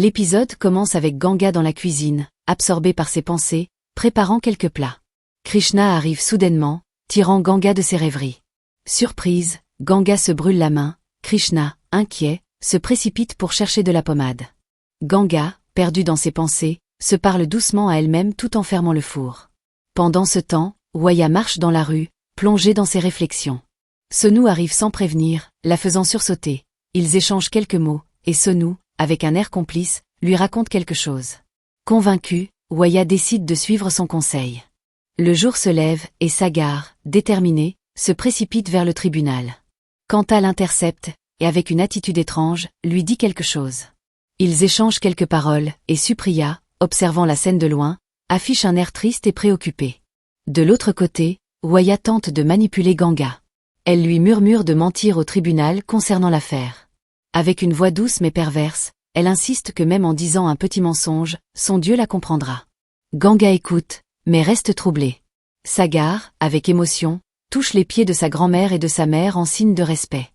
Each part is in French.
L'épisode commence avec Ganga dans la cuisine, absorbé par ses pensées, préparant quelques plats. Krishna arrive soudainement, tirant Ganga de ses rêveries. Surprise, Ganga se brûle la main, Krishna, inquiet, se précipite pour chercher de la pommade. Ganga, perdue dans ses pensées, se parle doucement à elle-même tout en fermant le four. Pendant ce temps, Waya marche dans la rue, plongée dans ses réflexions. Sonu arrive sans prévenir, la faisant sursauter. Ils échangent quelques mots, et Sonu, avec un air complice, lui raconte quelque chose. Convaincue, Waya décide de suivre son conseil. Le jour se lève, et Sagar, déterminé, se précipite vers le tribunal. Kanta l'intercepte, et avec une attitude étrange, lui dit quelque chose. Ils échangent quelques paroles, et Supriya, observant la scène de loin, affiche un air triste et préoccupé. De l'autre côté, Waya tente de manipuler Ganga. Elle lui murmure de mentir au tribunal concernant l'affaire. Avec une voix douce mais perverse, elle insiste que même en disant un petit mensonge, son Dieu la comprendra. Ganga écoute, mais reste troublée. Sagar, avec émotion, touche les pieds de sa grand-mère et de sa mère en signe de respect.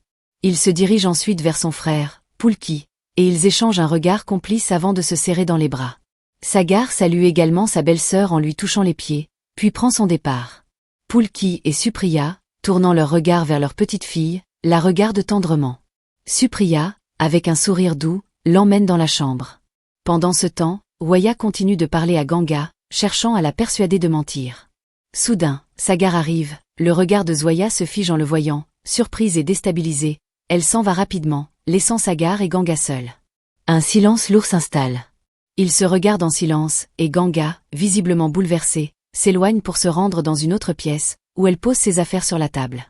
Il se dirige ensuite vers son frère, Pulki, et ils échangent un regard complice avant de se serrer dans les bras. Sagar salue également sa belle-sœur en lui touchant les pieds, puis prend son départ. Pulki et Supriya, tournant leur regard vers leur petite fille, la regardent tendrement. Supriya, avec un sourire doux, l'emmène dans la chambre. Pendant ce temps, Waya continue de parler à Ganga, cherchant à la persuader de mentir. Soudain, Sagar arrive, le regard de Zoya se fige en le voyant, surprise et déstabilisée, elle s'en va rapidement, laissant Sagar et Ganga seuls. Un silence lourd s'installe. Ils se regardent en silence, et Ganga, visiblement bouleversée, s'éloigne pour se rendre dans une autre pièce, où elle pose ses affaires sur la table.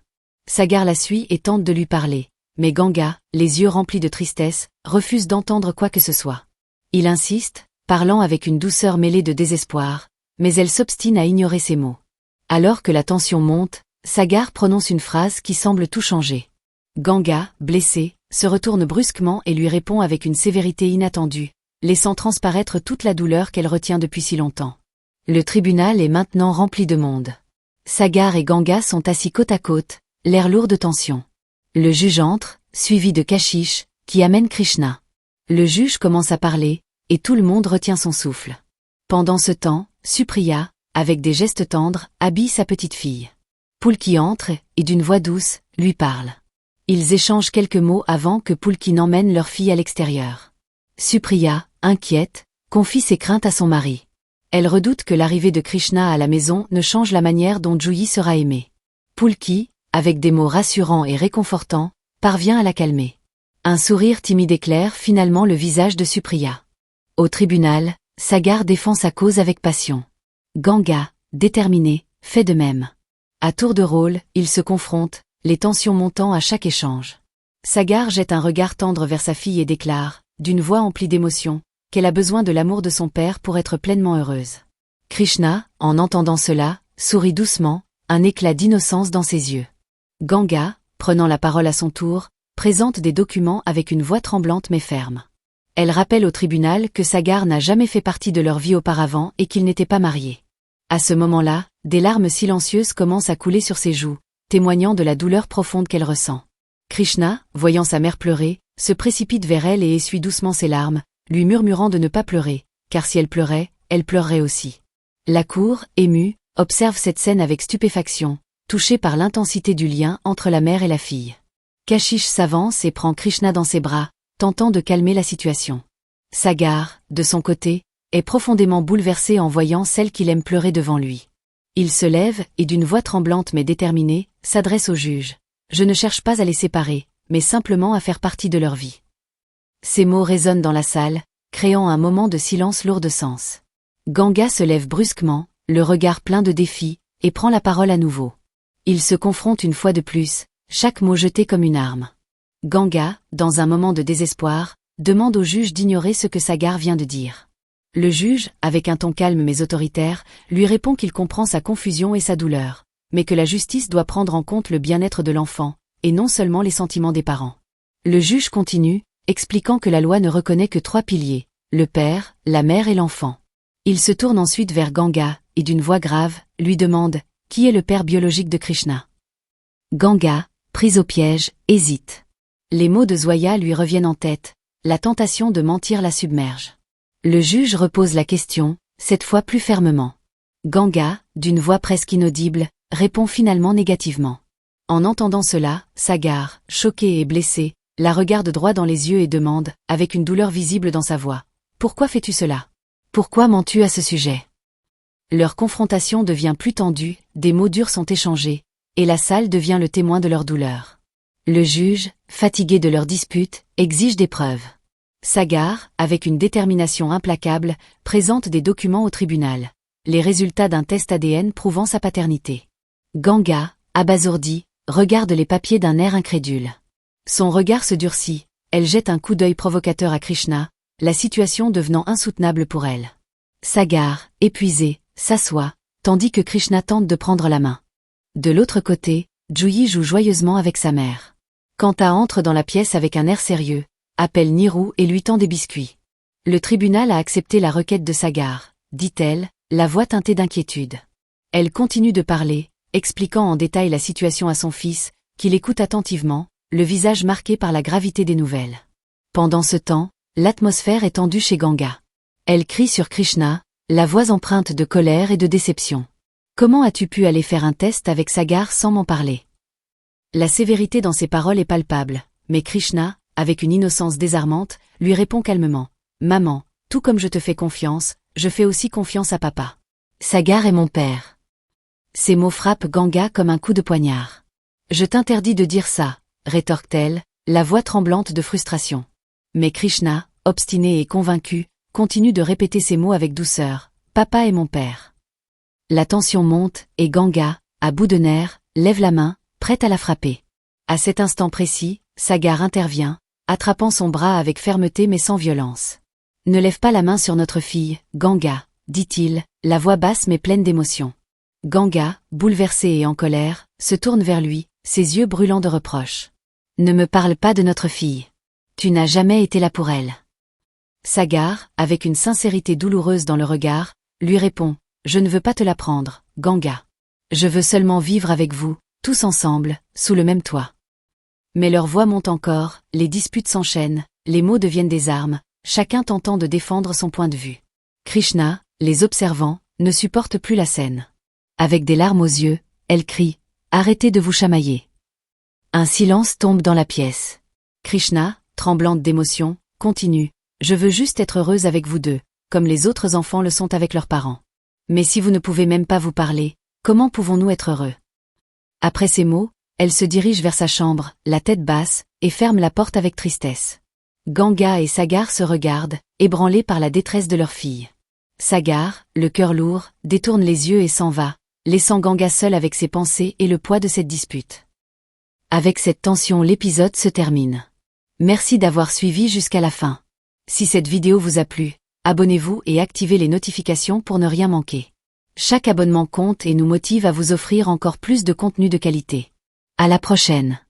Sagar la suit et tente de lui parler, mais Ganga, les yeux remplis de tristesse, refuse d'entendre quoi que ce soit. Il insiste, parlant avec une douceur mêlée de désespoir, mais elle s'obstine à ignorer ses mots. Alors que la tension monte, Sagar prononce une phrase qui semble tout changer. Ganga, blessé, se retourne brusquement et lui répond avec une sévérité inattendue, laissant transparaître toute la douleur qu'elle retient depuis si longtemps. Le tribunal est maintenant rempli de monde. Sagar et Ganga sont assis côte à côte, l'air lourd de tension. Le juge entre, suivi de Kashish, qui amène Krishna. Le juge commence à parler, et tout le monde retient son souffle. Pendant ce temps, Supriya, avec des gestes tendres, habille sa petite fille. Pulki entre, et d'une voix douce, lui parle. Ils échangent quelques mots avant que Pulki n'emmène leur fille à l'extérieur. Supriya, inquiète, confie ses craintes à son mari. Elle redoute que l'arrivée de Krishna à la maison ne change la manière dont Juhi sera aimée. Pulki, avec des mots rassurants et réconfortants, parvient à la calmer. Un sourire timide éclaire finalement le visage de Supriya. Au tribunal, Sagar défend sa cause avec passion. Ganga, déterminé, fait de même. À tour de rôle, ils se confrontent, les tensions montant à chaque échange. Sagar jette un regard tendre vers sa fille et déclare, d'une voix emplie d'émotion, qu'elle a besoin de l'amour de son père pour être pleinement heureuse. Krishna, en entendant cela, sourit doucement, un éclat d'innocence dans ses yeux. Ganga, prenant la parole à son tour, présente des documents avec une voix tremblante mais ferme. Elle rappelle au tribunal que Sagar n'a jamais fait partie de leur vie auparavant et qu'ils n'étaient pas mariés. À ce moment-là, des larmes silencieuses commencent à couler sur ses joues, témoignant de la douleur profonde qu'elle ressent. Krishna, voyant sa mère pleurer, se précipite vers elle et essuie doucement ses larmes, lui murmurant de ne pas pleurer, car si elle pleurerait aussi. La cour, émue, observe cette scène avec stupéfaction, touchée par l'intensité du lien entre la mère et la fille. Kashish s'avance et prend Krishna dans ses bras, tentant de calmer la situation. Sagar, de son côté, est profondément bouleversé en voyant celle qu'il aime pleurer devant lui. Il se lève et d'une voix tremblante mais déterminée, s'adresse au juge. « Je ne cherche pas à les séparer, mais simplement à faire partie de leur vie. » Ces mots résonnent dans la salle, créant un moment de silence lourd de sens. Ganga se lève brusquement, le regard plein de défi, et prend la parole à nouveau. Il se confronte une fois de plus, chaque mot jeté comme une arme. Ganga, dans un moment de désespoir, demande au juge d'ignorer ce que Sagar vient de dire. Le juge, avec un ton calme mais autoritaire, lui répond qu'il comprend sa confusion et sa douleur, mais que la justice doit prendre en compte le bien-être de l'enfant, et non seulement les sentiments des parents. Le juge continue, expliquant que la loi ne reconnaît que 3 piliers, le père, la mère et l'enfant. Il se tourne ensuite vers Ganga, et d'une voix grave, lui demande « Qui est le père biologique de Krishna ?» Ganga, prise au piège, hésite. Les mots de Zoya lui reviennent en tête, la tentation de mentir la submerge. Le juge repose la question, cette fois plus fermement. Ganga, d'une voix presque inaudible, répond finalement négativement. En entendant cela, Sagar, choqué et blessé, la regarde droit dans les yeux et demande, avec une douleur visible dans sa voix, « Pourquoi fais-tu cela? Pourquoi mens-tu à ce sujet ?» Leur confrontation devient plus tendue, des mots durs sont échangés, et la salle devient le témoin de leur douleur. Le juge, fatigué de leur dispute, exige des preuves. Sagar, avec une détermination implacable, présente des documents au tribunal, les résultats d'un test ADN prouvant sa paternité. Ganga, abasourdie, regarde les papiers d'un air incrédule. Son regard se durcit, elle jette un coup d'œil provocateur à Krishna, la situation devenant insoutenable pour elle. Sagar, épuisée, s'assoit, tandis que Krishna tente de prendre la main. De l'autre côté, Juhi joue joyeusement avec sa mère. Kanta entre dans la pièce avec un air sérieux, appelle Niru et lui tend des biscuits. Le tribunal a accepté la requête de Sagar, dit-elle, la voix teintée d'inquiétude. Elle continue de parler, expliquant en détail la situation à son fils, qui l'écoute attentivement, le visage marqué par la gravité des nouvelles. Pendant ce temps, l'atmosphère est tendue chez Ganga. Elle crie sur Krishna, la voix empreinte de colère et de déception. « Comment as-tu pu aller faire un test avec Sagar sans m'en parler ?» La sévérité dans ses paroles est palpable, mais Krishna, avec une innocence désarmante, lui répond calmement. « Maman, tout comme je te fais confiance, je fais aussi confiance à papa. Sagar est mon père. » Ces mots frappent Ganga comme un coup de poignard. « Je t'interdis de dire ça, » rétorque-t-elle, la voix tremblante de frustration. Mais Krishna, obstiné et convaincu, continue de répéter ces mots avec douceur. « Papa est mon père. » La tension monte, et Ganga, à bout de nerfs, lève la main, prête à la frapper. À cet instant précis, Sagar intervient, attrapant son bras avec fermeté mais sans violence. « Ne lève pas la main sur notre fille, Ganga, » dit-il, la voix basse mais pleine d'émotion. Ganga, bouleversé et en colère, se tourne vers lui, ses yeux brûlants de reproche. « Ne me parle pas de notre fille. Tu n'as jamais été là pour elle. » Sagar, avec une sincérité douloureuse dans le regard, lui répond. Je ne veux pas te la prendre, Ganga. Je veux seulement vivre avec vous, tous ensemble, sous le même toit. Mais leur voix monte encore, les disputes s'enchaînent, les mots deviennent des armes, chacun tentant de défendre son point de vue. Krishna, les observant, ne supporte plus la scène. Avec des larmes aux yeux, elle crie « Arrêtez de vous chamailler !» Un silence tombe dans la pièce. Krishna, tremblante d'émotion, continue « Je veux juste être heureuse avec vous deux, comme les autres enfants le sont avec leurs parents. Mais si vous ne pouvez même pas vous parler, comment pouvons-nous être heureux ?» Après ces mots, elle se dirige vers sa chambre, la tête basse, et ferme la porte avec tristesse. Ganga et Sagar se regardent, ébranlés par la détresse de leur fille. Sagar, le cœur lourd, détourne les yeux et s'en va, laissant Ganga seul avec ses pensées et le poids de cette dispute. Avec cette tension, l'épisode se termine. Merci d'avoir suivi jusqu'à la fin. Si cette vidéo vous a plu, abonnez-vous et activez les notifications pour ne rien manquer. Chaque abonnement compte et nous motive à vous offrir encore plus de contenu de qualité. À la prochaine.